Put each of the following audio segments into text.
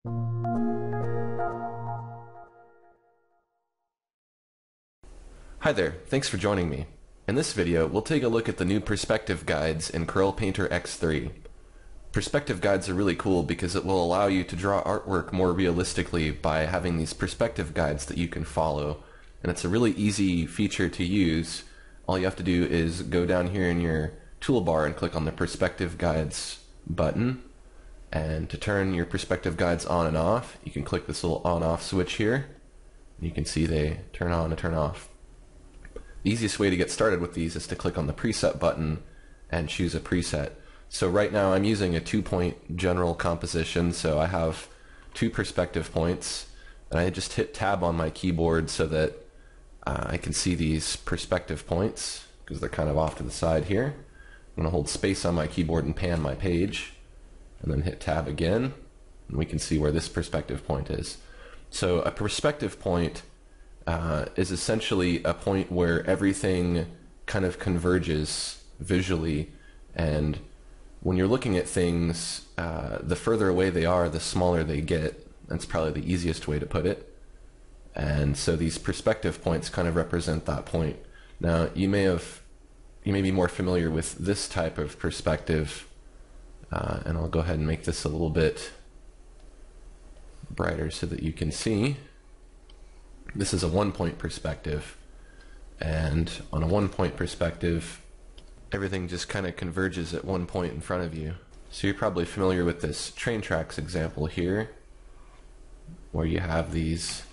Hi there, thanks for joining me. In this video, we'll take a look at the new Perspective Guides in Corel Painter X3. Perspective Guides are really cool because it will allow you to draw artwork more realistically by having these perspective guides that you can follow. And it's a really easy feature to use. All you have to do is go down here in your toolbar and click on the Perspective Guides button. And to turn your perspective guides on and off, you can click this little on-off switch here. You can see they turn on and turn off. The easiest way to get started with these is to click on the preset button and choose a preset. So right now I'm using a 2-point general composition, so I have 2 perspective points, and I just hit tab on my keyboard so that I can see these perspective points because they're kind of off to the side here. I'm going to hold space on my keyboard and pan my page, and then hit tab again, and we can see where this perspective point is. So a perspective point is essentially a point where everything kind of converges visually, and when you're looking at things, the further away they are, the smaller they get. That's probably the easiest way to put it. And so these perspective points kind of represent that point. Now you may be more familiar with this type of perspective, and I'll go ahead and make this a little bit brighter so that you can see. This is a 1-point perspective, and on a 1-point perspective, everything just kind of converges at one point in front of you. So you're probably familiar with this train tracks example here, where you have these,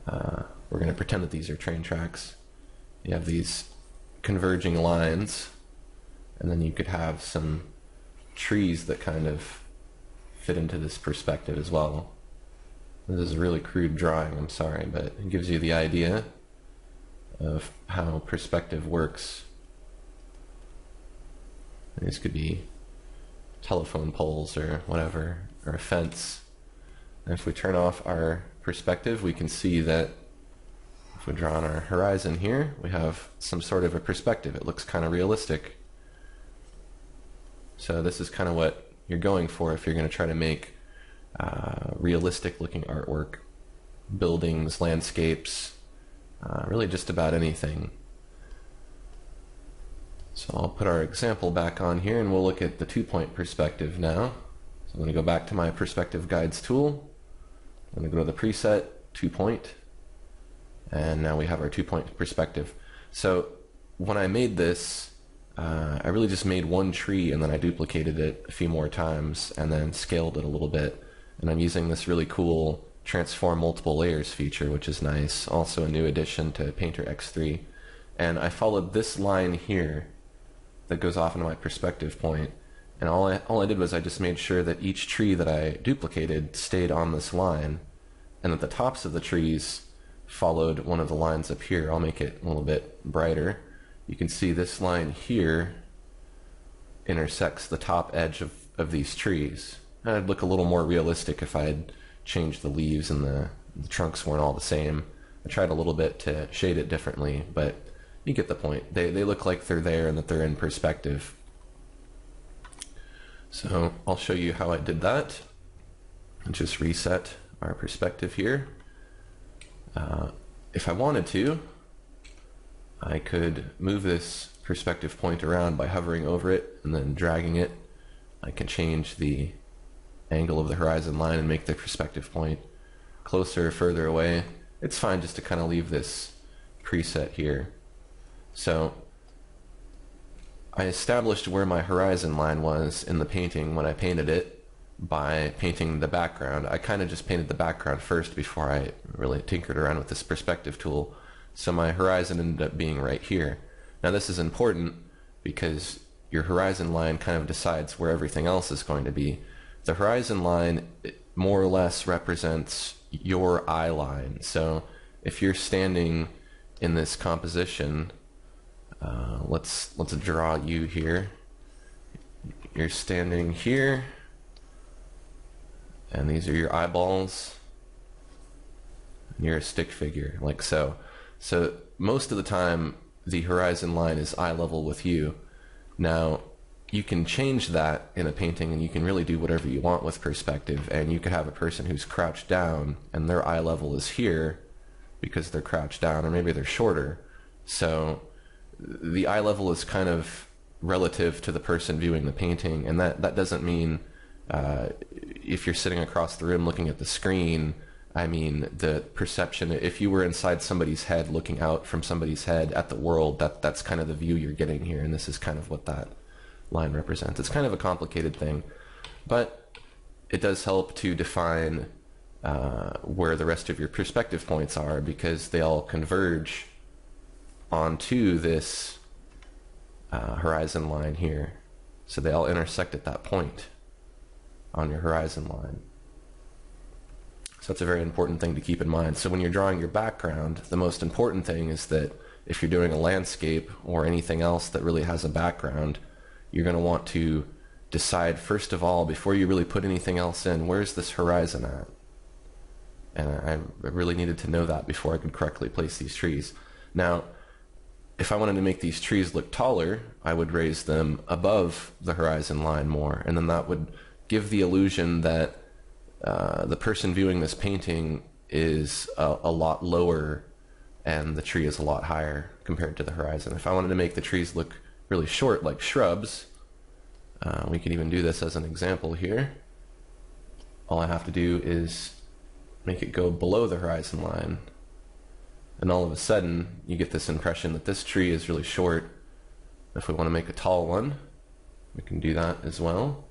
we're going to pretend that these are train tracks. You have these converging lines, and then you could have some trees that kind of fit into this perspective as well. This is a really crude drawing, I'm sorry, but it gives you the idea of how perspective works. These could be telephone poles or whatever, or a fence. And if we turn off our perspective, we can see that if we draw on our horizon here, we have some sort of a perspective. It looks kind of realistic. So this is kind of what you're going for if you're going to try to make realistic looking artwork, buildings, landscapes, really just about anything. So I'll put our example back on here and we'll look at the 2-point perspective now. So I'm going to go back to my Perspective Guides tool. I'm going to go to the preset, 2-point, and now we have our 2-point perspective. So when I made this, I really just made one tree and then I duplicated it a few more times and then scaled it a little bit. And I'm using this really cool transform multiple layers feature, which is nice. Also a new addition to Painter X3. And I followed this line here that goes off into my perspective point. And all I did was I just made sure that each tree that I duplicated stayed on this line, and that the tops of the trees followed one of the lines up here. I'll make it a little bit brighter. You can see this line here intersects the top edge of these trees. It'd look a little more realistic if I had changed the leaves and the trunks weren't all the same. I tried a little bit to shade it differently, but you get the point. They look like they're there and that they're in perspective. So I'll show you how I did that. I'll just reset our perspective here. If I wanted to, I could move this perspective point around by hovering over it and then dragging it. I can change the angle of the horizon line and make the perspective point closer or further away. It's fine just to kind of leave this preset here. So I established where my horizon line was in the painting when I painted it by painting the background. I kind of just painted the background first before I really tinkered around with this perspective tool. So my horizon ended up being right here. Now this is important because your horizon line kind of decides where everything else is going to be. The horizon line more or less represents your eye line. So if you're standing in this composition, let's draw you here. You're standing here, and these are your eyeballs. You're a stick figure, like so. So most of the time, the horizon line is eye level with you. Now, you can change that in a painting, and you can really do whatever you want with perspective. And you could have a person who's crouched down and their eye level is here because they're crouched down, or maybe they're shorter. So the eye level is kind of relative to the person viewing the painting, and that doesn't mean if you're sitting across the room looking at the screen. I mean the perception, if you were inside somebody's head looking out from somebody's head at the world, that's kind of the view you're getting here, and this is kind of what that line represents. It's kind of a complicated thing, but it does help to define where the rest of your perspective points are, because they all converge onto this horizon line here. So they all intersect at that point on your horizon line. So that's a very important thing to keep in mind. So when you're drawing your background, the most important thing is that if you're doing a landscape or anything else that really has a background, you're going to want to decide, first of all, before you really put anything else in, where's this horizon at? And I really needed to know that before I could correctly place these trees. Now, if I wanted to make these trees look taller, I would raise them above the horizon line more, and then that would give the illusion that the person viewing this painting is a lot lower and the tree is a lot higher compared to the horizon. If I wanted to make the trees look really short, like shrubs, we can even do this as an example here. All I have to do is make it go below the horizon line, and all of a sudden you get this impression that this tree is really short. If we want to make a tall one, we can do that as well.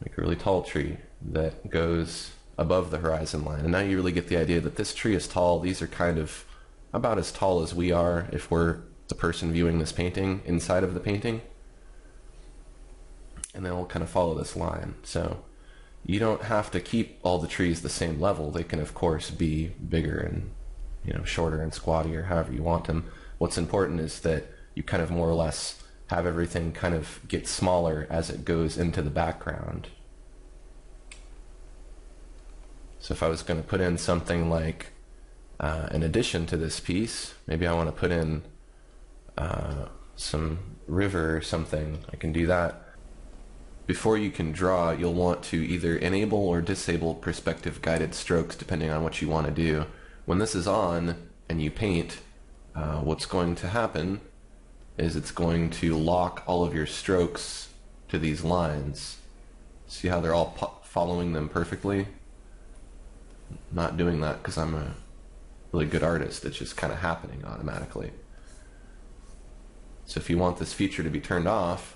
Make a really tall tree that goes above the horizon line, and now you really get the idea that this tree is tall. These are kind of about as tall as we are if we're the person viewing this painting inside of the painting, and they'll kind of follow this line. So you don't have to keep all the trees the same level. They can of course be bigger and, you know, shorter and squattier, however you want them. What's important is that you kind of more or less have everything kind of get smaller as it goes into the background. So if I was going to put in something like an addition to this piece, maybe I want to put in some river or something, I can do that. Before you can draw, you'll want to either enable or disable perspective guided strokes depending on what you want to do. When this is on and you paint, what's going to happen is it's going to lock all of your strokes to these lines. See how they're all following them perfectly? Not doing that because I'm a really good artist. It's just kind of happening automatically. So if you want this feature to be turned off,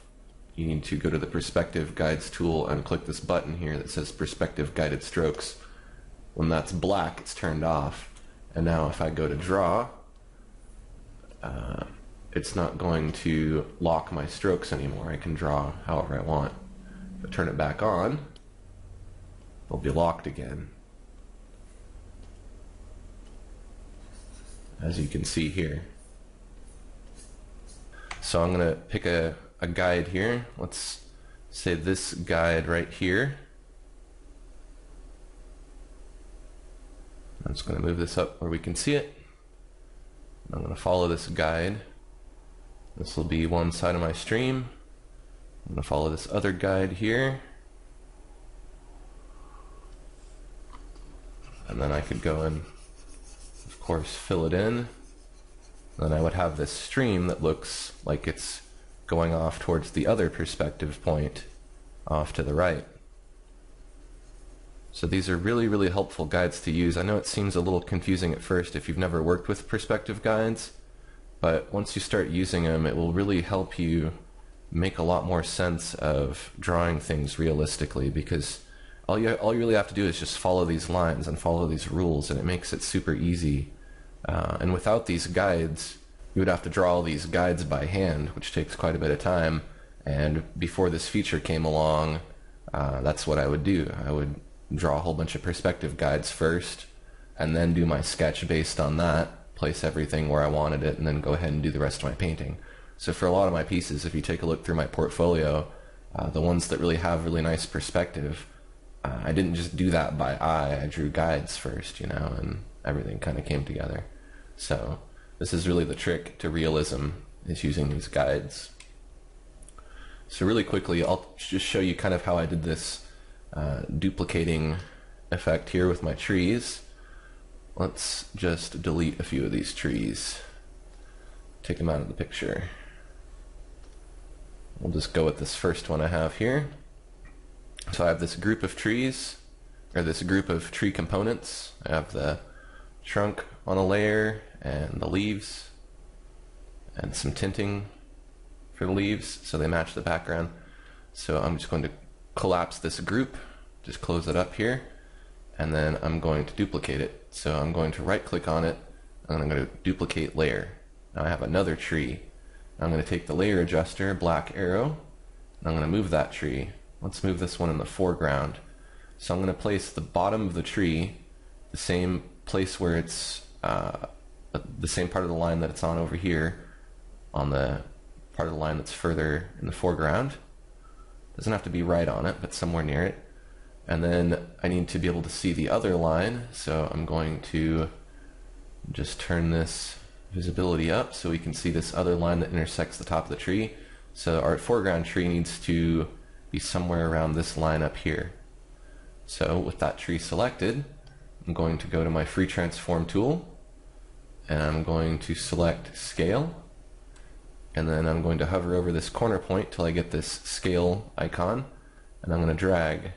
you need to go to the Perspective Guides tool and click this button here that says Perspective Guided Strokes. When that's black, it's turned off. And now if I go to draw, it's not going to lock my strokes anymore. I can draw however I want. If I turn it back on, they'll be locked again, as you can see here. So I'm going to pick a guide here. Let's say this guide right here. I'm just going to move this up where we can see it. I'm going to follow this guide. This will be one side of my stream. I'm going to follow this other guide here. And then I could go and, of course, fill it in. Then I would have this stream that looks like it's going off towards the other perspective point off to the right. So these are really, really helpful guides to use. I know it seems a little confusing at first if you've never worked with perspective guides, but once you start using them, it will really help you make a lot more sense of drawing things realistically, because all you really have to do is just follow these lines and follow these rules, and it makes it super easy. And without these guides, you would have to draw all these guides by hand, which takes quite a bit of time. And before this feature came along, that's what I would do. I would draw a whole bunch of perspective guides first, and then do my sketch based on that, place everything where I wanted it, and then go ahead and do the rest of my painting. So for a lot of my pieces, if you take a look through my portfolio, the ones that really have really nice perspective, I didn't just do that by eye. I drew guides first, you know, and everything kind of came together. So this is really the trick to realism, is using these guides. So really quickly, I'll just show you kind of how I did this duplicating effect here with my trees. Let's just delete a few of these trees. Take them out of the picture. We'll just go with this first one I have here. So I have this group of trees, or this group of tree components. I have the trunk on a layer, and the leaves, and some tinting for the leaves so they match the background. So I'm just going to collapse this group, just close it up here, and then I'm going to duplicate it. So I'm going to right click on it, and I'm going to duplicate layer. Now I have another tree. I'm going to take the layer adjuster, black arrow, and I'm going to move that tree. Let's move this one in the foreground. So I'm going to place the bottom of the tree, the same place where it's the same part of the line that it's on over here, on the part of the line that's further in the foreground. Doesn't have to be right on it, but somewhere near it. And then I need to be able to see the other line, so I'm going to just turn this visibility up so we can see this other line that intersects the top of the tree. So our foreground tree needs to be somewhere around this line up here. So with that tree selected, I'm going to go to my free transform tool, and I'm going to select scale, and then I'm going to hover over this corner point till I get this scale icon, and I'm going to drag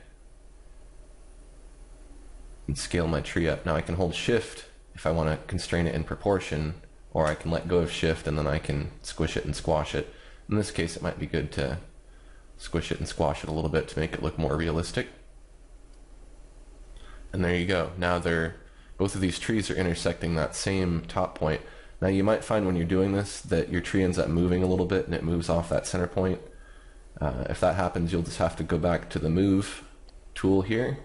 and scale my tree up. Now I can hold shift if I want to constrain it in proportion, or I can let go of shift and then I can squish it and squash it. In this case it might be good to squish it and squash it a little bit to make it look more realistic. And there you go. Now both of these trees are intersecting that same top point. Now you might find when you're doing this that your tree ends up moving a little bit and it moves off that center point. If that happens, you'll just have to go back to the move tool here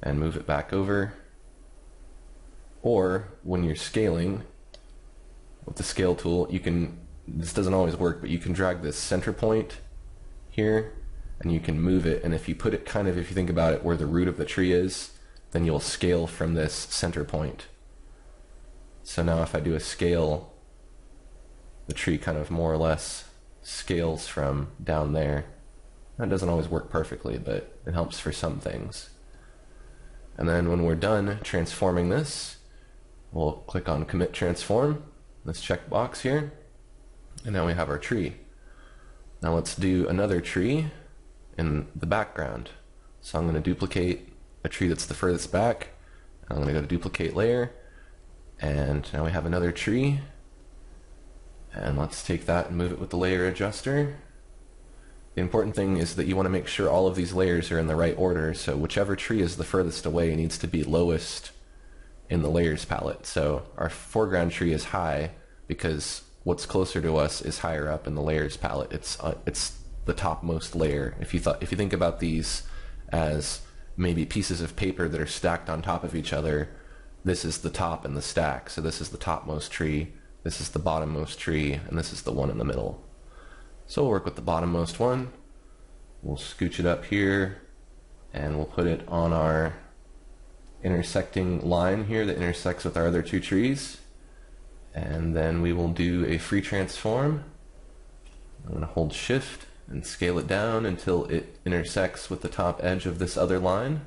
and move it back over. Or when you're scaling with the scale tool, you can, this doesn't always work, but you can drag this center point here and you can move it, and if you put it kind of, if you think about it, where the root of the tree is, then you'll scale from this center point. So now if I do a scale, the tree kind of more or less scales from down there. That doesn't always work perfectly, but it helps for some things. And then when we're done transforming this, we'll click on Commit Transform, this checkbox here, and now we have our tree. Now let's do another tree in the background. So I'm going to duplicate a tree that's the furthest back. I'm going to go to Duplicate Layer, and now we have another tree. And let's take that and move it with the layer adjuster. The important thing is that you want to make sure all of these layers are in the right order, so whichever tree is the furthest away needs to be lowest in the layers palette. So our foreground tree is high because what's closer to us is higher up in the layers palette. It's the topmost layer. If you think about these as maybe pieces of paper that are stacked on top of each other, this is the top in the stack. So this is the topmost tree, this is the bottommost tree, and this is the one in the middle. So we'll work with the bottommost one. We'll scooch it up here, and we'll put it on our intersecting line here that intersects with our other two trees. And then we will do a free transform. I'm going to hold shift and scale it down until it intersects with the top edge of this other line.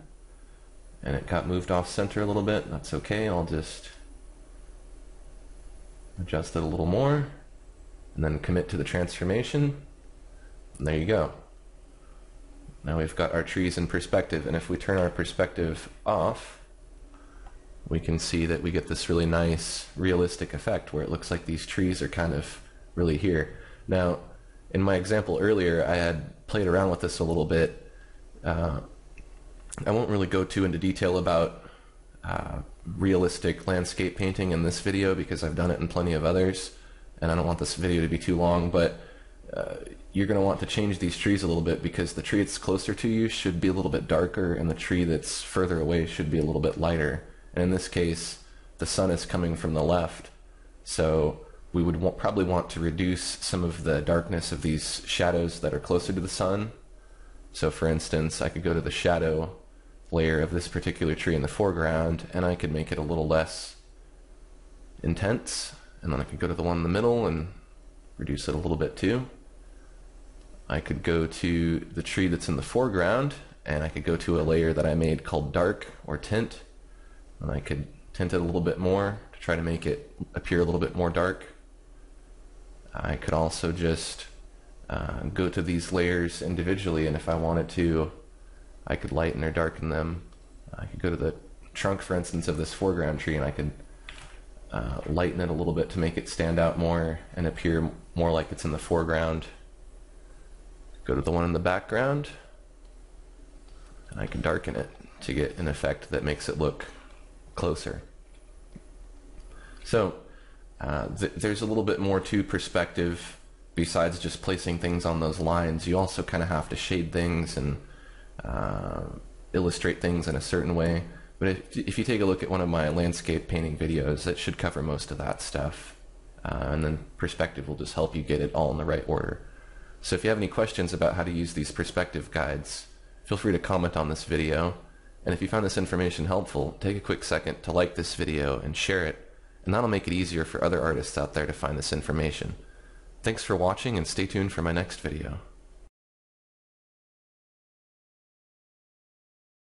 And it got moved off center a little bit. That's okay. I'll just adjust it a little more, and then commit to the transformation. And there you go. Now we've got our trees in perspective, and if we turn our perspective off, we can see that we get this really nice realistic effect where it looks like these trees are kind of really here. Now, in my example earlier, I had played around with this a little bit. I won't really go too into detail about realistic landscape painting in this video because I've done it in plenty of others, and I don't want this video to be too long, but you're going to want to change these trees a little bit because the tree that's closer to you should be a little bit darker and the tree that's further away should be a little bit lighter. And in this case, the sun is coming from the left, so we would probably want to reduce some of the darkness of these shadows that are closer to the sun. So for instance, I could go to the shadow layer of this particular tree in the foreground, and I could make it a little less intense, and then I could go to the one in the middle and reduce it a little bit too. I could go to the tree that's in the foreground, and I could go to a layer that I made called dark or tint, and I could tint it a little bit more to try to make it appear a little bit more dark. I could also just go to these layers individually, and if I wanted to, I could lighten or darken them. I could go to the trunk, for instance, of this foreground tree, and I could lighten it a little bit to make it stand out more and appear more like it's in the foreground. Go to the one in the background, and I can darken it to get an effect that makes it look closer. So there's a little bit more to perspective besides just placing things on those lines. You also kind of have to shade things and illustrate things in a certain way. But if you take a look at one of my landscape painting videos, that should cover most of that stuff. And then perspective will just help you get it all in the right order. So if you have any questions about how to use these perspective guides, feel free to comment on this video. And if you found this information helpful, take a quick second to like this video and share it, and that'll make it easier for other artists out there to find this information. Thanks for watching, and stay tuned for my next video.